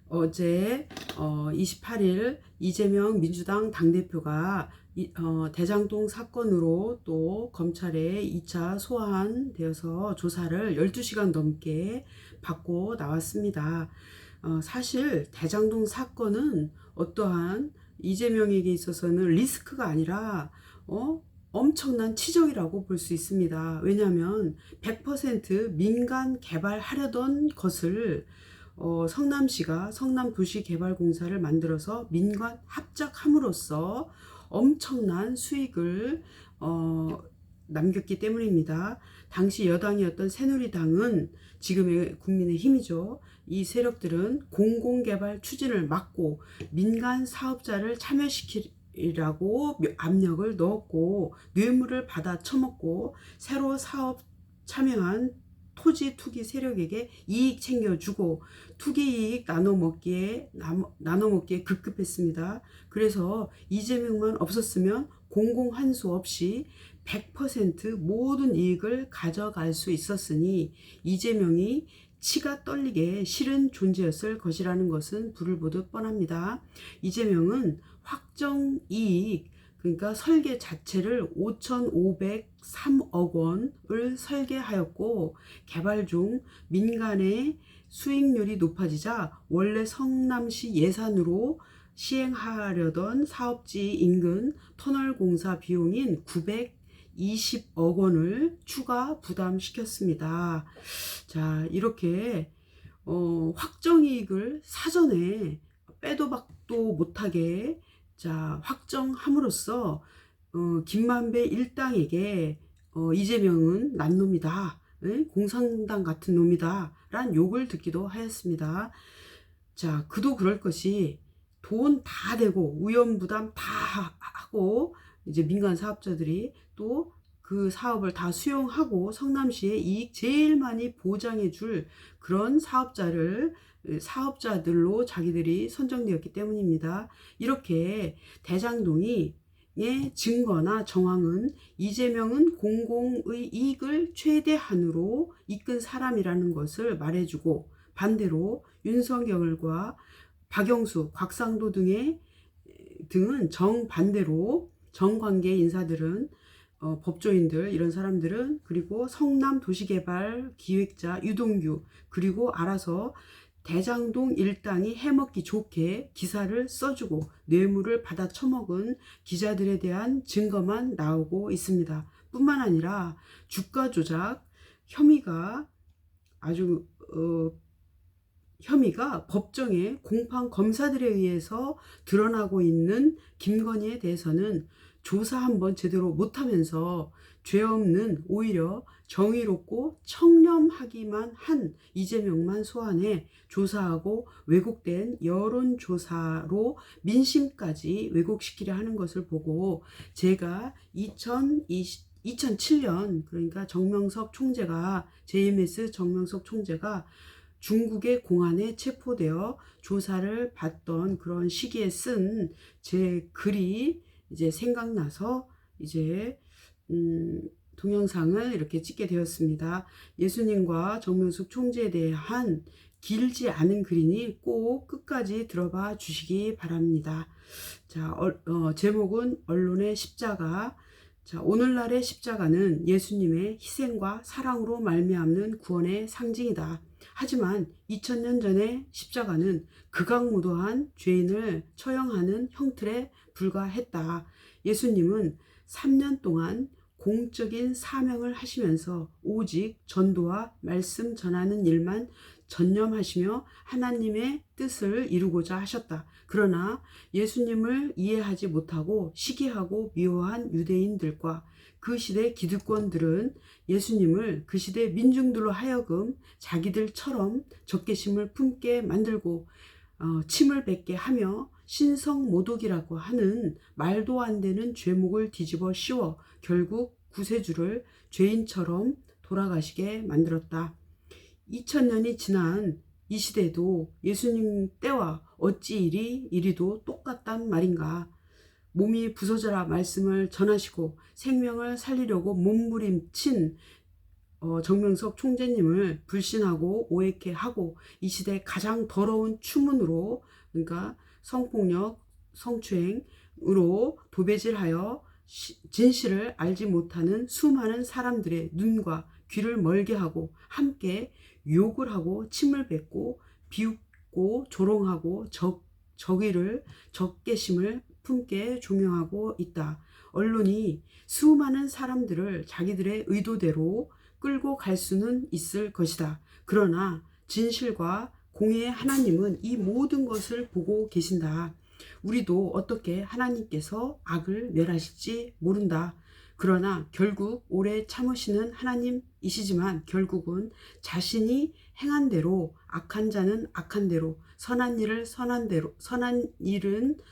어제 28일 이재명 민주당 당대표가 대장동 사건으로 또 검찰에 2차 소환되어서 조사를 12시간 넘게 받고 나왔습니다. 사실 대장동 사건은 어떠한 이재명에게 있어서는 리스크가 아니라 엄청난 치적이라고 볼 수 있습니다. 왜냐하면 100% 민간 개발하려던 것을 성남시가 성남도시개발공사를 만들어서 민간 합작함으로써 엄청난 수익을 남겼기 때문입니다. 당시 여당이었던 새누리당은, 지금의 국민의힘이죠. 이 세력들은 공공개발 추진을 막고 민간 사업자를 참여시키라고 압력을 넣었고, 뇌물을 받아 처먹고 새로 사업 참여한 토지 투기 세력에게 이익 챙겨주고 투기 이익 나눠먹기에 급급했습니다. 그래서 이재명만 없었으면 공공환수 없이 100% 모든 이익을 가져갈 수 있었으니 이재명이 치가 떨리게 싫은 존재였을 것이라는 것은 불을 보듯 뻔합니다. 이재명은 확정이익, 그러니까 설계 자체를 5,503억 원을 설계하였고, 개발 중 민간의 수익률이 높아지자 원래 성남시 예산으로 시행하려던 사업지 인근 터널 공사 비용인 920억 원을 추가 부담시켰습니다. 자, 이렇게 확정이익을 사전에 빼도 박도 못하게 확정함으로써 김만배 일당에게 이재명은 난놈이다, 공산당 같은 놈이다 란 욕을 듣기도 하였습니다. 자, 그도 그럴 것이 돈 다 대고 우연부담 다 하고 이제 민간 사업자들이 또 그 사업을 다 수용하고 성남시에 이익 제일 많이 보장해 줄 그런 사업자들로 자기들이 선정되었기 때문입니다. 이렇게 대장동이 증거나 정황은 이재명은 공공의 이익을 최대한으로 이끈 사람이라는 것을 말해주고, 반대로 윤석열과 박영수, 곽상도 등은 정반대로 정관계 인사들은 법조인들, 이런 사람들은, 그리고 성남도시개발 기획자 유동규, 그리고 알아서 대장동 일당이 해먹기 좋게 기사를 써주고 뇌물을 받아 처먹은 기자들에 대한 증거만 나오고 있습니다. 뿐만 아니라 주가 조작 혐의가 법정에 공판 검사들에 의해서 드러나고 있는 김건희에 대해서는 조사 한번 제대로 못하면서 죄 없는, 오히려 정의롭고 청렴하기만 한 이재명만 소환해 조사하고 왜곡된 여론조사로 민심까지 왜곡시키려 하는 것을 보고, 제가 2007년, 그러니까 JMS 정명석 총재가 중국의 공안에 체포되어 조사를 받던 그런 시기에 쓴 제 글이 이제 생각나서 이제 동영상을 이렇게 찍게 되었습니다. 예수님과 정명숙 총재에 대한 길지 않은 글이니 꼭 끝까지 들어봐 주시기 바랍니다. 자, 제목은 언론의 십자가. 자, 오늘날의 십자가는 예수님의 희생과 사랑으로 말미암는 구원의 상징이다. 하지만 2000년 전의 십자가는 극악무도한 죄인을 처형하는 형틀에 불과했다. 예수님은 3년 동안 공적인 사명을 하시면서 오직 전도와 말씀 전하는 일만 전념하시며 하나님의 뜻을 이루고자 하셨다. 그러나 예수님을 이해하지 못하고 시기하고 미워한 유대인들과 그 시대 기득권들은 예수님을 그 시대 민중들로 하여금 자기들처럼 적개심을 품게 만들고 침을 뱉게 하며 신성모독이라고 하는 말도 안 되는 죄목을 뒤집어 씌워 결국 구세주를 죄인처럼 돌아가시게 만들었다. 2000년이 지난 이 시대도 예수님 때와 어찌 이리도 똑같단 말인가. 몸이 부서져라 말씀을 전하시고 생명을 살리려고 몸부림친 정명석 총재님을 불신하고 오해케 하고 이 시대 가장 더러운 추문으로, 그러니까 성폭력, 성추행으로 도배질하여 진실을 알지 못하는 수많은 사람들의 눈과 귀를 멀게 하고 함께 욕을 하고 침을 뱉고 비웃고 조롱하고 적개심을 품게 조명하고 있다. 언론이 수많은 사람들을 자기들의 의도대로 끌고 갈 수는 있을 것이다. 그러나 진실과 공의의 하나님은 이 모든 것을 보고 계신다. 우리도 어떻게 하나님께서 악을 멸하실지 모른다. 그러나 결국 오래 참으시는 하나님이시지만 결국은 자신이 행한 대로, 악한 자는 악한 대로, 선한 일은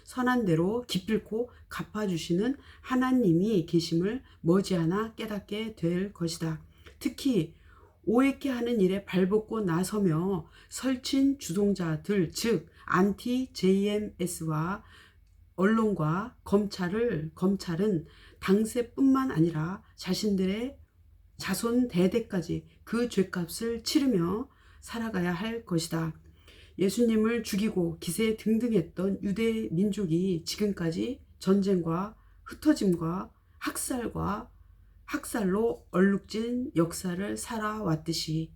선한 대로 기필코 갚아주시는 하나님이 계심을 머지않아 깨닫게 될 것이다. 특히 오해케 하는 일에 발벗고 나서며 설친 주동자들, 즉 안티 JMS와 언론과 검찰은 당세뿐만 아니라 자신들의 자손 대대까지 그 죄값을 치르며 살아가야 할 것이다. 예수님을 죽이고 기세 등등했던 유대 민족이 지금까지 전쟁과 흩어짐과 학살로 얼룩진 역사를 살아왔듯이